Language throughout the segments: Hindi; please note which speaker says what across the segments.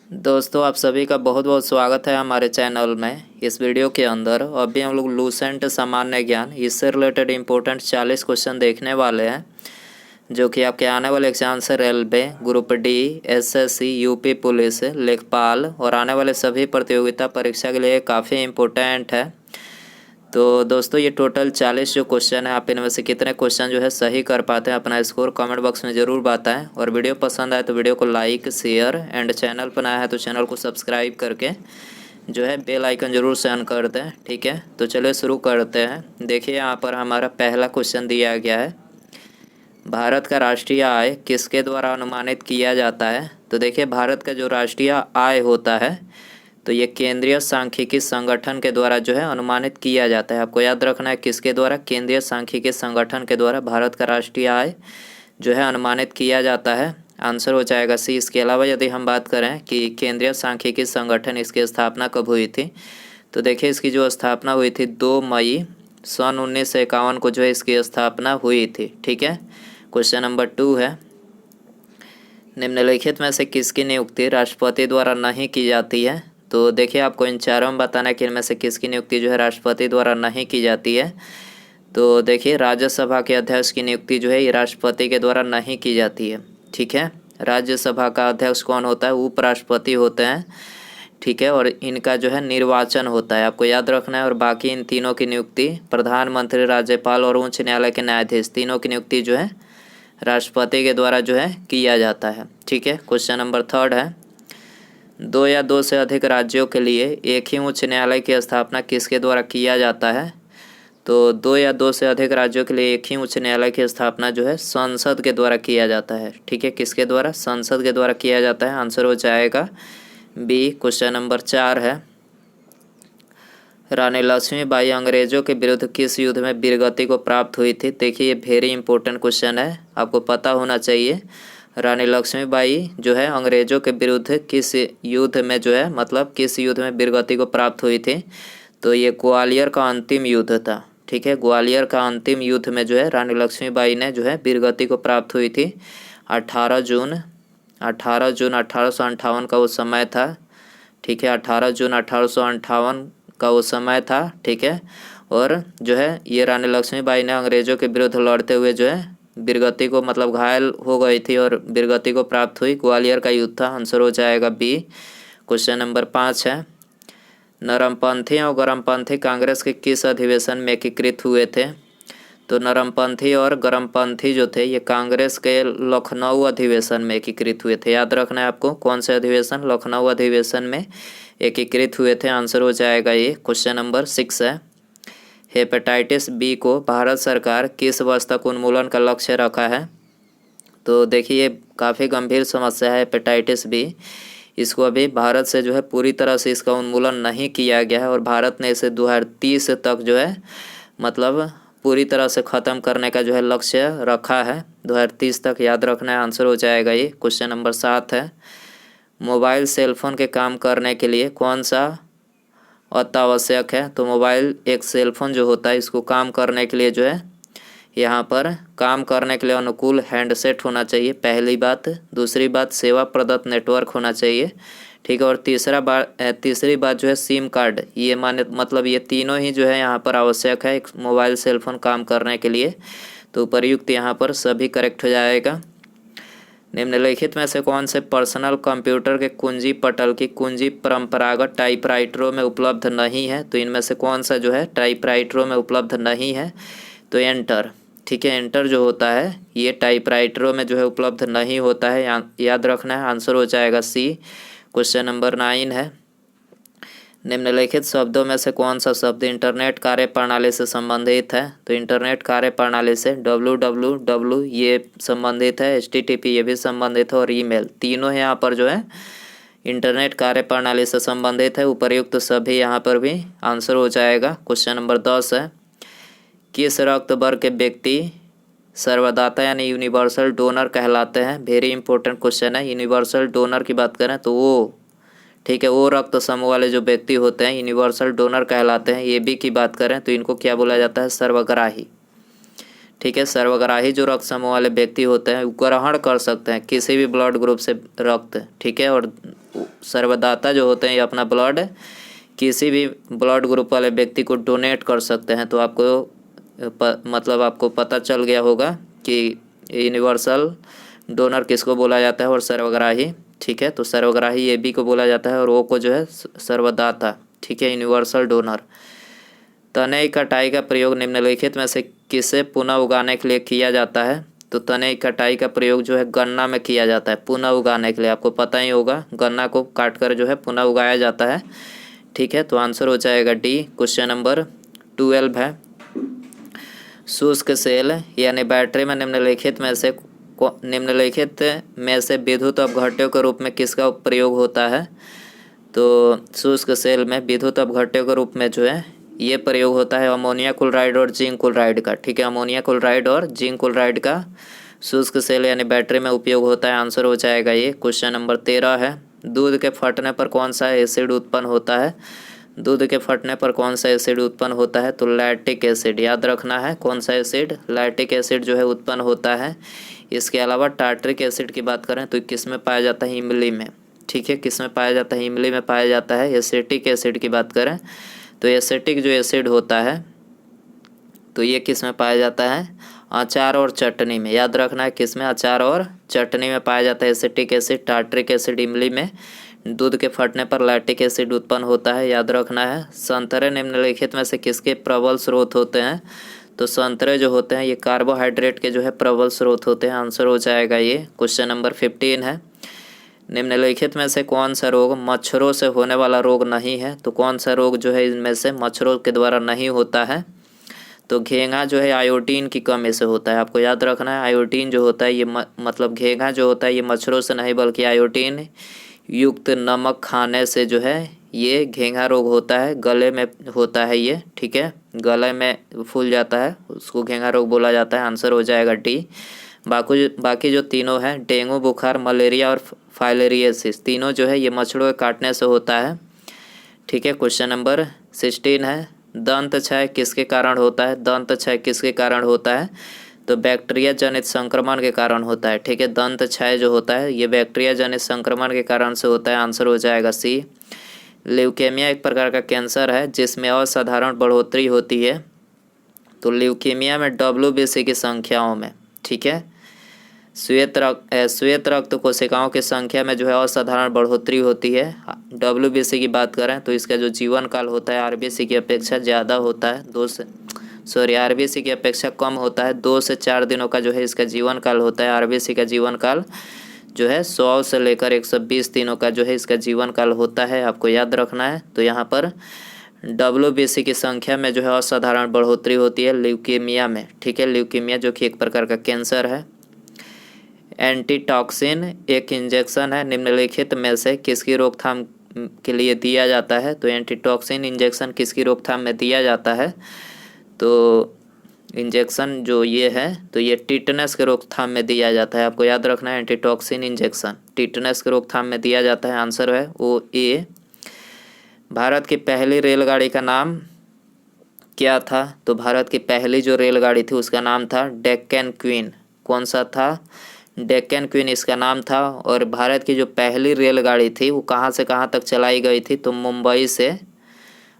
Speaker 1: दोस्तों आप सभी का बहुत बहुत स्वागत है हमारे चैनल में। इस वीडियो के अंदर अभी हम लोग लूसेंट सामान्य ज्ञान इससे रिलेटेड इम्पोर्टेंट 40 क्वेश्चन देखने वाले हैं, जो कि आपके आने वाले एग्जाम से railway, group D, SSC, UP police, लेखपाल और आने वाले सभी प्रतियोगिता परीक्षा के लिए काफ़ी इम्पोर्टेंट है। तो दोस्तों ये टोटल 40 जो क्वेश्चन है, आप इनमें से कितने क्वेश्चन जो है सही कर पाते हैं अपना स्कोर कमेंट बॉक्स में ज़रूर बताएं। और वीडियो पसंद आए तो वीडियो को लाइक, शेयर एंड चैनल पर नया है तो चैनल को सब्सक्राइब करके जो है बेल आइकन ज़रूर से ऑन कर दें। ठीक है, तो चलिए शुरू करते हैं। देखिए यहाँ पर हमारा पहला क्वेश्चन दिया गया है, भारत का राष्ट्रीय आय किसके द्वारा अनुमानित किया जाता है। तो देखिए भारत का जो राष्ट्रीय आय होता है तो ये केंद्रीय सांख्यिकी संगठन के द्वारा जो है अनुमानित किया जाता है। आपको याद रखना है किसके द्वारा, केंद्रीय सांख्यिकी संगठन के द्वारा भारत का राष्ट्रीय आय जो है अनुमानित किया जाता है। आंसर हो जाएगा सी। इसके अलावा यदि हम बात करें कि केंद्रीय सांख्यिकी संगठन इसकी स्थापना कब हुई थी, तो देखिए इसकी जो स्थापना हुई थी 2 मई सन 1951 को जो है इसकी स्थापना हुई थी। ठीक है, क्वेश्चन नंबर 2 है, निम्नलिखित में से किसकी नियुक्ति राष्ट्रपति द्वारा नहीं की जाती है। तो देखिए आपको इन चारों में बताना है कि इनमें से किसकी नियुक्ति जो है राष्ट्रपति द्वारा नहीं की जाती है। तो देखिए राज्यसभा के अध्यक्ष की नियुक्ति जो है ये राष्ट्रपति के द्वारा नहीं की जाती है। ठीक है, राज्यसभा का अध्यक्ष कौन होता है, उपराष्ट्रपति होते हैं। ठीक है, और इनका जो है निर्वाचन होता है, आपको याद रखना है। और बाकी इन तीनों की नियुक्ति प्रधानमंत्री, राज्यपाल और उच्च न्यायालय के न्यायाधीश, तीनों की नियुक्ति जो है राष्ट्रपति के द्वारा जो है किया जाता है। ठीक है, क्वेश्चन नंबर 3 है, 2 या 2 से अधिक राज्यों के लिए एक ही उच्च न्यायालय की स्थापना किसके द्वारा किया जाता है। तो 2 या 2 से अधिक राज्यों के लिए एक ही उच्च न्यायालय की स्थापना जो है संसद के द्वारा किया जाता है। ठीक है, किसके द्वारा, संसद के द्वारा किया जाता है। आंसर हो जाएगा बी। क्वेश्चन नंबर 4 है, रानी लक्ष्मीबाई अंग्रेजों के विरुद्ध किस युद्ध में वीरगति को प्राप्त हुई थी। देखिए ये वेरी इंपॉर्टेंट क्वेश्चन है, आपको पता होना चाहिए। रानी लक्ष्मीबाई जो है अंग्रेजों के विरुद्ध किस युद्ध में जो है, मतलब किस युद्ध में वीरगति को प्राप्त हुई थी। तो ये ग्वालियर का अंतिम युद्ध था। ठीक है, ग्वालियर का अंतिम युद्ध में जो है रानी लक्ष्मीबाई ने जो है वीरगति को प्राप्त हुई थी। 18 जून 1858 का वो समय था। ठीक है, 18 जून 1858 का वो समय था। ठीक है, और जो है ये रानी लक्ष्मीबाई ने अंग्रेजों के विरुद्ध लड़ते हुए जो है वीरगति को, मतलब घायल हो गई थी और वीरगति को प्राप्त हुई। ग्वालियर का युद्ध था। आंसर हो जाएगा बी। क्वेश्चन नंबर 5 है, नरमपंथी और गरमपंथी कांग्रेस के किस अधिवेशन में एकीकृत हुए थे। तो नरमपंथी और गरमपंथी जो थे ये कांग्रेस के लखनऊ अधिवेशन में एकीकृत हुए थे। याद रखना है आपको, कौन से अधिवेशन, लखनऊ अधिवेशन में एकीकृत हुए थे। आंसर हो जाएगा ये। क्वेश्चन नंबर 6 है, हेपेटाइटिस बी को भारत सरकार किस वर्ष तक उन्मूलन का लक्ष्य रखा है। तो देखिए ये काफ़ी गंभीर समस्या है हेपेटाइटिस बी। इसको अभी भारत से जो है पूरी तरह से इसका उन्मूलन नहीं किया गया है और भारत ने इसे 2030 तक जो है, मतलब पूरी तरह से ख़त्म करने का जो है लक्ष्य रखा है 2030 तक। याद रखना है। आंसर हो जाएगा ये। क्वेश्चन नंबर 7 है, मोबाइल सेलफोन के काम करने के लिए कौन सा अत्यावश्यक है। तो मोबाइल एक सेलफोन जो होता है इसको काम करने के लिए जो है, यहाँ पर काम करने के लिए अनुकूल हैंडसेट होना चाहिए, पहली बात। दूसरी बात, सेवा प्रदत्त नेटवर्क होना चाहिए। ठीक है, और तीसरी बात जो है सिम कार्ड। ये मतलब ये तीनों ही जो है यहाँ पर आवश्यक है एक मोबाइल सेलफोन काम करने के लिए। तो उपर्युक्त यहाँ पर सभी करेक्ट हो जाएगा। निम्नलिखित में से कौन से पर्सनल कंप्यूटर के कुंजी पटल की कुंजी परंपरागत टाइपराइटरों में उपलब्ध नहीं है। तो इनमें से कौन सा जो है टाइपराइटरों में उपलब्ध नहीं है। तो एंटर। ठीक है, एंटर जो होता है ये टाइपराइटरों में जो है उपलब्ध नहीं होता है, याद रखना है। आंसर हो जाएगा सी। क्वेश्चन नंबर 9 है, निम्नलिखित शब्दों में से कौन सा शब्द इंटरनेट कार्यप्रणाली से संबंधित है। तो इंटरनेट कार्यप्रणाली से www ये संबंधित है, HTTP ये भी संबंधित है और ईमेल, तीनों यहाँ पर जो है इंटरनेट कार्यप्रणाली से संबंधित है। उपर्युक्त सभी यहाँ पर भी आंसर हो जाएगा। क्वेश्चन नंबर 10 है, किस रक्त वर्ग के व्यक्ति सर्वदाता यानी यूनिवर्सल डोनर कहलाते हैं। वेरी इंपॉर्टेंट क्वेश्चन है। यूनिवर्सल डोनर की बात करें तो वो, ठीक है, वो रक्त समूह वाले जो व्यक्ति होते हैं यूनिवर्सल डोनर कहलाते हैं। ये भी की बात करें तो इनको क्या बोला जाता है, सर्वग्राही। ठीक है, सर्वग्राही जो रक्त समूह वाले व्यक्ति होते हैं वो ग्रहण कर सकते हैं किसी भी ब्लड ग्रुप से रक्त। ठीक है, और सर्वदाता जो होते हैं ये अपना ब्लड किसी भी ब्लड ग्रुप वाले व्यक्ति को डोनेट कर सकते हैं। तो आपको मतलब आपको पता चल गया होगा कि यूनिवर्सल डोनर किसको बोला जाता है और सर्वग्राही, ठीक है। तो सर्वग्राही ए बी को बोला जाता है और ओ को जो है सर्वदाता, ठीक है, यूनिवर्सल डोनर। तने कटाई का प्रयोग निम्नलिखित में से किसे पुनः उगाने के लिए किया जाता है? तो तने कटाई का प्रयोग जो है गन्ना में किया जाता है पुनः उगाने के लिए। आपको पता ही होगा गन्ना को काट कर जो है पुनः उगाया जाता है, ठीक है। तो आंसर हो जाएगा डी। क्वेश्चन नंबर 12 है, शुष्क सेल यानी बैटरी में निम्नलिखित में से विद्युत अपघट्यों के रूप में किसका प्रयोग होता है? तो शुष्क सेल में विद्युत अपघट्यों के रूप में जो है ये प्रयोग होता है अमोनिया क्लोराइड और जिंक क्लोराइड का, ठीक है। अमोनिया क्लोराइड और जिंक क्लोराइड का शुष्क सेल यानी बैटरी में उपयोग होता है। आंसर हो जाएगा ये। क्वेश्चन नंबर 13 है, दूध के फटने पर कौन सा एसिड उत्पन्न होता है? दूध के फटने पर कौन सा एसिड उत्पन्न होता है? तो लैक्टिक एसिड, याद रखना है कौन सा एसिड, लैक्टिक एसिड जो है उत्पन्न होता है। इसके अलावा टार्ट्रिक एसिड की बात करें तो किस में पाया जाता है? इमली में, ठीक है। किस में पाया जाता है? इमली में पाया जाता है। एसिटिक एसिड की बात करें तो एसिटिक जो एसिड होता है तो ये किस में पाया जाता है? अचार और चटनी में, याद रखना है किस में? अचार और चटनी में पाया जाता है एसिटिक एसिड। टार्ट्रिक एसिड इमली में। दूध के फटने पर लैक्टिक एसिड उत्पन्न होता है, याद रखना है। संतरे निम्नलिखित में से किसके प्रबल स्रोत होते हैं? तो संतरे जो होते हैं ये कार्बोहाइड्रेट के जो है प्रबल स्रोत होते हैं। आंसर हो जाएगा ये। क्वेश्चन नंबर 15 है, निम्नलिखित में से कौन सा रोग मच्छरों से होने वाला रोग नहीं है? तो कौन सा रोग जो है इनमें से मच्छरों के द्वारा नहीं होता है? तो घेंघा जो है आयोडीन की कमी से होता है। आपको याद रखना है आयोडीन जो होता है ये मतलब घेंघा जो होता है ये मच्छरों से नहीं बल्कि आयोडीन युक्त नमक खाने से जो है ये घेंघा रोग होता है। गले में होता है ये, ठीक है, गले में फूल जाता है, उसको घेंघा रोग बोला जाता है। आंसर हो जाएगा डी। बाकी जो तीनों हैं डेंगू, बुखार, मलेरिया और फाइलेरियासिस, तीनों जो है ये मच्छरों के काटने से होता है, ठीक है। क्वेश्चन नंबर 16 है, दंत क्षय किसके कारण होता है? दंत क्षय किसके कारण होता है? तो बैक्टीरिया जनित संक्रमण के कारण होता है, ठीक है। दंत क्षय जो होता है ये बैक्टीरिया जनित संक्रमण के कारण से होता है। आंसर हो जाएगा सी। ल्यूकेमिया एक प्रकार का कैंसर है जिसमें असाधारण बढ़ोतरी होती है। तो ल्यूकेमिया में WBC की संख्याओं में, ठीक है, श्वेत रक्त कोशिकाओं की संख्या में जो है असाधारण बढ़ोतरी होती है। WBC की बात करें तो इसका जो जीवन काल होता है RBC की अपेक्षा ज़्यादा होता है, RBC की अपेक्षा कम होता है। 2 से 4 दिनों का जो है इसका जीवन काल होता है। RBC का जीवन काल जो है 100 से लेकर 120 दिनों का जो है इसका जीवन काल होता है, आपको याद रखना है। तो यहाँ पर WBC की संख्या में जो है असाधारण बढ़ोतरी होती है ल्यूकेमिया में, ठीक है। ल्यूकेमिया जो कि एक प्रकार का कैंसर है। एंटीटॉक्सिन एक इंजेक्शन है, निम्नलिखित में से किसकी रोकथाम के लिए दिया जाता है? तो एंटीटॉक्सिन इंजेक्शन किसकी रोकथाम में दिया जाता है? तो इंजेक्शन जो ये है तो ये टिटनेस के रोकथाम में दिया जाता है। आपको याद रखना है एंटीटॉक्सिन इंजेक्शन टिटनेस के रोकथाम में दिया जाता है। आंसर है वो ए। भारत की पहली रेलगाड़ी का नाम क्या था? तो भारत की पहली जो रेलगाड़ी थी उसका नाम था डेक्कन क्वीन। कौन सा था? डेक्कन क्वीन इसका नाम था। और भारत की जो पहली रेलगाड़ी थी वो कहाँ से कहाँ तक चलाई गई थी? तो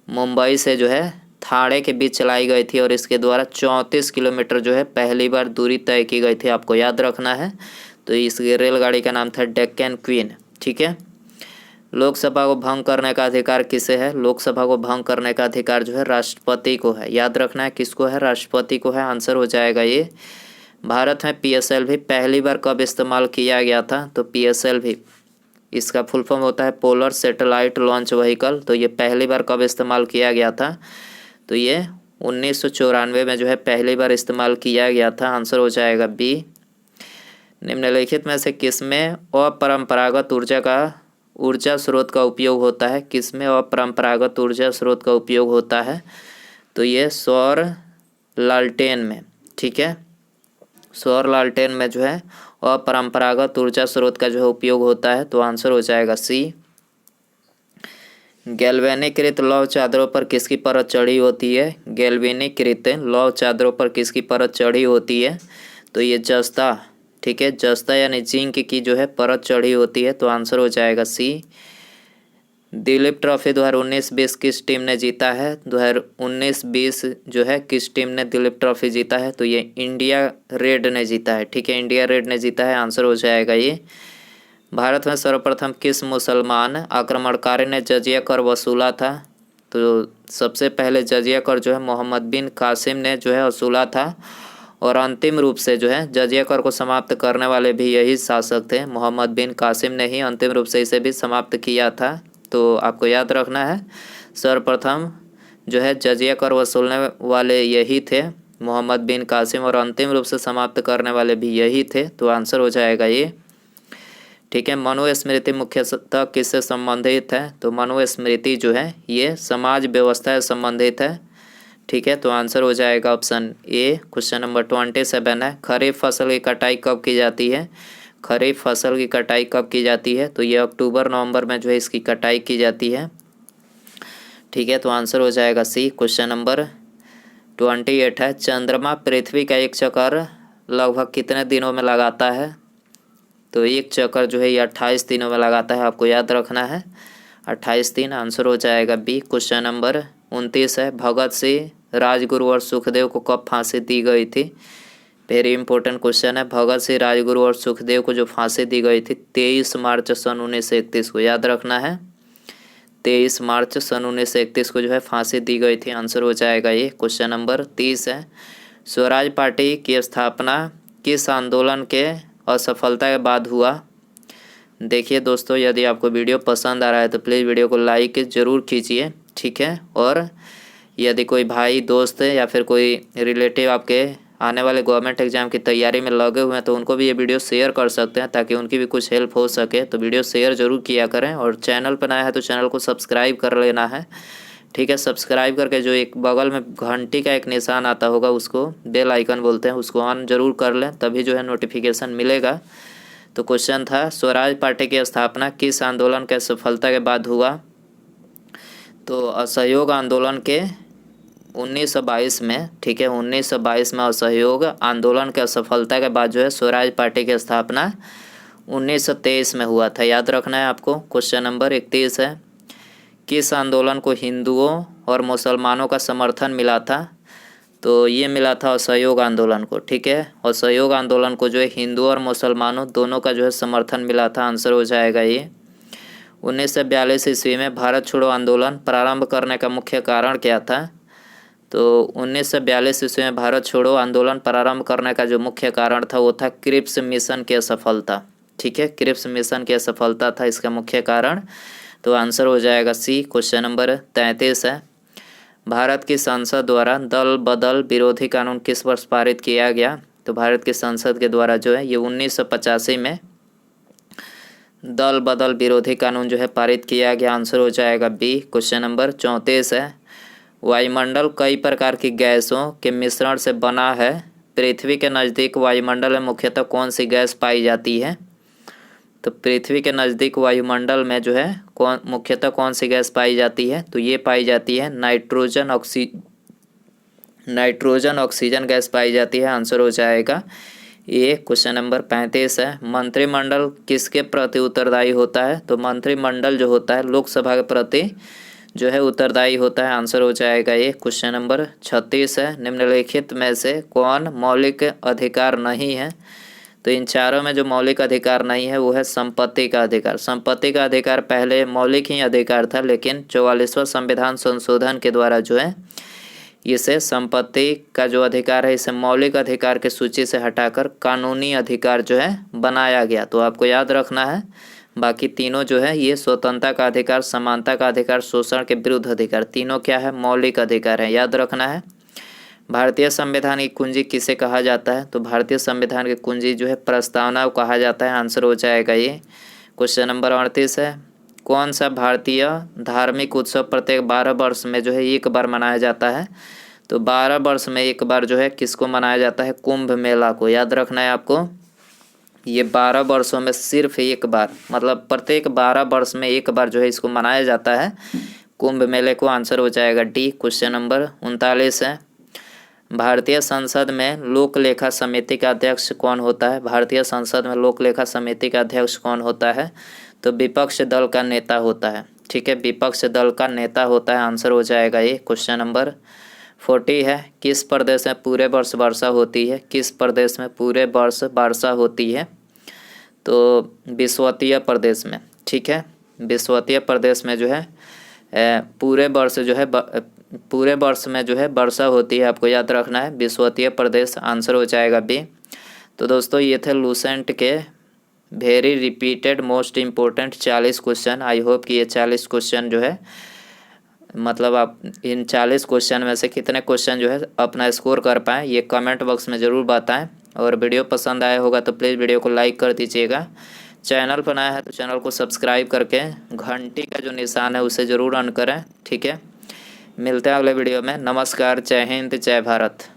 Speaker 1: मुंबई से जो है थाने के बीच चलाई गई थी और इसके द्वारा 34 किलोमीटर जो है पहली बार दूरी तय की गई थी। आपको याद रखना है। तो इस रेलगाड़ी का नाम था डेक्कन क्वीन, ठीक है। लोकसभा को भंग करने का अधिकार किसे है? लोकसभा को भंग करने का अधिकार जो है राष्ट्रपति को है। याद रखना है किसको है? राष्ट्रपति को है। आंसर हो जाएगा ये। भारत में PSLV पहली बार कब इस्तेमाल किया गया था? तो PSLV इसका फुल फॉर्म होता है पोलर सैटेलाइट लॉन्च व्हीकल। तो ये पहली बार कब इस्तेमाल किया गया था? तो ये 1994 में जो है पहली बार इस्तेमाल किया गया था। आंसर हो जाएगा बी। निम्नलिखित में से किसमें अपरंपरागत ऊर्जा स्रोत का उपयोग होता है? किसमें अपरंपरागत ऊर्जा स्रोत का उपयोग होता है? तो ये सौर लालटेन में, ठीक है। सौर लालटेन में जो है अपरंपरागत ऊर्जा स्रोत का जो है उपयोग होता है। तो आंसर हो जाएगा सी। गैल्वेनीकृत लौह चादरों पर किसकी परत चढ़ी होती है? गैल्वेनीकृत लौह चादरों पर किसकी परत चढ़ी होती है? तो ये जस्ता, ठीक है, जस्ता यानी जिंक की जो है परत चढ़ी होती है, तो आंसर हो जाएगा सी। दिलीप ट्रॉफी 2019-20 किस टीम ने जीता है? 2019-20 जो है किस टीम ने दिलीप ट्रॉफी जीता है? तो ये इंडिया रेड ने जीता है, ठीक है, इंडिया रेड ने जीता है, आंसर हो जाएगा ये। भारत में सर्वप्रथम किस मुसलमान आक्रमणकारी ने जजिया कर वसूला था? तो सबसे पहले जजिया कर जो है मोहम्मद बिन कासिम ने जो है वसूला था, और अंतिम रूप से जो है जजिया कर को समाप्त करने वाले भी यही शासक थे, मोहम्मद बिन कासिम ने ही अंतिम रूप से इसे भी समाप्त किया था। तो आपको याद रखना है, सर्वप्रथम जो है जजिया कर वसूलने वाले यही थे, मोहम्मद बिन कासिम, और अंतिम रूप से समाप्त करने वाले भी यही थे, तो आंसर हो जाएगा ये, ठीक है। मनुस्मृति मुख्यतः किससे संबंधित है? तो मनुस्मृति जो है ये समाज व्यवस्था से संबंधित है, ठीक है, तो आंसर हो जाएगा ऑप्शन ए। क्वेश्चन नंबर 27 है, खरीफ फसल की कटाई कब की जाती है? खरीफ फसल की कटाई कब की जाती है? तो ये अक्टूबर नवंबर में जो है इसकी कटाई की जाती है, ठीक है, तो आंसर हो जाएगा सी। क्वेश्चन नंबर 28 है, चंद्रमा पृथ्वी का एक चक्कर लगभग कितने दिनों में लगाता है? तो एक चक्कर जो है ये 28 दिनों में लगाता है, आपको याद रखना है 28 दिन, आंसर हो जाएगा बी। क्वेश्चन नंबर 29 है, भगत सिंह, राजगुरु और सुखदेव को कब फांसी दी गई थी? वेरी इंपॉर्टेंट क्वेश्चन है, भगत सिंह, राजगुरु और सुखदेव को जो फांसी दी गई थी 23 मार्च सन 1931 को, याद रखना है 23 मार्च सन 1931 को जो है फांसी दी गई थी, आंसर हो जाएगा ये। क्वेश्चन नंबर 30 है, स्वराज पार्टी की स्थापना किस आंदोलन के असफलता के बाद हुआ? देखिए दोस्तों, यदि आपको वीडियो पसंद आ रहा है तो प्लीज़ वीडियो को लाइक ज़रूर कीजिए, ठीक है, और यदि कोई भाई दोस्त या फिर कोई रिलेटिव आपके आने वाले गवर्नमेंट एग्जाम की तैयारी में लगे हुए हैं तो उनको भी ये वीडियो शेयर कर सकते हैं, ताकि उनकी भी कुछ हेल्प हो सके। तो वीडियो शेयर ज़रूर किया करें, और चैनल पर नया है तो चैनल को सब्सक्राइब कर लेना है, ठीक है। सब्सक्राइब करके जो एक बगल में घंटी का एक निशान आता होगा उसको बेल आइकन बोलते हैं, उसको ऑन जरूर कर लें, तभी जो है नोटिफिकेशन मिलेगा। तो क्वेश्चन था, स्वराज पार्टी की स्थापना किस आंदोलन के सफलता के बाद हुआ? तो असहयोग आंदोलन के 1922 में, ठीक है, 1922 में असहयोग आंदोलन के असफलता के बाद जो है स्वराज पार्टी की स्थापना 1923 में हुआ था, याद रखना है आपको। क्वेश्चन नंबर 31 है, किस आंदोलन को हिंदुओं और मुसलमानों का समर्थन मिला था? तो ये मिला था असहयोग आंदोलन को, ठीक है, असहयोग आंदोलन को जो है हिंदुओं और मुसलमानों दोनों का जो है समर्थन मिला था, आंसर हो जाएगा ये। 1942 ईस्वी में भारत छोड़ो आंदोलन प्रारंभ करने का मुख्य कारण क्या था? तो 1942 ईस्वी में भारत छोड़ो आंदोलन प्रारंभ करने का जो मुख्य कारण था वो था क्रिप्स मिशन की असफलता, ठीक है, क्रिप्स मिशन की असफलता था इसका मुख्य कारण, तो आंसर हो जाएगा सी। क्वेश्चन नंबर 33 है, भारत की संसद द्वारा दल बदल विरोधी कानून किस वर्ष पारित किया गया? तो भारत की संसद के द्वारा जो है ये 1985 में दल बदल विरोधी कानून जो है पारित किया गया, आंसर हो जाएगा बी। क्वेश्चन नंबर 34 है, वायुमंडल कई प्रकार की गैसों के मिश्रण से बना है, पृथ्वी के नज़दीक वायुमंडल में मुख्यतः कौन सी गैस पाई जाती है? तो पृथ्वी के नज़दीक वायुमंडल में जो है मुख्यतः कौन सी गैस पाई जाती है? तो ये पाई जाती है नाइट्रोजन ऑक्सीजन गैस पाई जाती है, आंसर हो जाएगा ये। क्वेश्चन नंबर 35 है, मंत्रिमंडल किसके प्रति उत्तरदायी होता है? तो मंत्रिमंडल जो होता है लोकसभा के प्रति जो है उत्तरदायी होता है, आंसर हो जाएगा ये। क्वेश्चन नंबर 36 है, निम्नलिखित में से कौन मौलिक अधिकार नहीं है? तो इन चारों में जो मौलिक अधिकार नहीं है वो है संपत्ति का अधिकार। संपत्ति का अधिकार पहले मौलिक ही अधिकार था, लेकिन 44वां संविधान संशोधन के द्वारा जो है इसे संपत्ति का जो अधिकार है इसे मौलिक अधिकार की सूची से हटाकर कानूनी अधिकार जो है बनाया गया। तो आपको याद रखना है, बाकी तीनों जो है ये स्वतंत्रता का अधिकार, समानता का अधिकार, शोषण के विरुद्ध अधिकार, तीनों क्या है? मौलिक अधिकार है, याद रखना है। भारतीय संविधान की कुंजी किसे कहा जाता है? तो भारतीय संविधान की कुंजी जो है प्रस्तावना को कहा जाता है, आंसर हो जाएगा ये। क्वेश्चन नंबर 38 है, कौन सा भारतीय धार्मिक उत्सव प्रत्येक 12 वर्ष में जो है एक बार मनाया जाता है? तो 12 वर्ष में एक बार जो है किसको मनाया जाता है? कुंभ मेला को, याद रखना है आपको। ये 12 वर्षों में सिर्फ एक बार, मतलब प्रत्येक 12 वर्ष में एक बार जो है इसको मनाया जाता है कुंभ मेले को, आंसर हो जाएगा डी। क्वेश्चन नंबर 39 है, भारतीय संसद में लोक लेखा समिति का अध्यक्ष कौन होता है? भारतीय संसद में लोक लेखा समिति का अध्यक्ष कौन होता है? तो विपक्ष दल का नेता होता है। ठीक है, विपक्ष दल का नेता होता है। आंसर हो जाएगा ये। क्वेश्चन नंबर 40 है, किस प्रदेश में पूरे वर्ष वर्षा होती है? किस प्रदेश में पूरे वर्ष वर्षा होती है? तो विषुवतीय प्रदेश में। ठीक है, विषुवतीय प्रदेश में जो है पूरे वर्ष में जो है वर्षा होती है। आपको याद रखना है, विषुवतीय प्रदेश। आंसर हो जाएगा बी। तो दोस्तों ये थे लूसेंट के very repeated most important 40 question. I hope कि ये 40 क्वेश्चन जो है मतलब आप इन 40 क्वेश्चन में से कितने क्वेश्चन जो है अपना स्कोर कर पाएँ, ये कमेंट बॉक्स में ज़रूर बताएं। और वीडियो पसंद आया होगा तो प्लीज़ वीडियो को लाइक कर दीजिएगा। चैनल पर नया है तो चैनल को सब्सक्राइब करके घंटी का जो निशान है उसे ज़रूर ऑन करें। ठीक है, मिलते हैं अगले वीडियो में। नमस्कार, जय हिंद, जय भारत।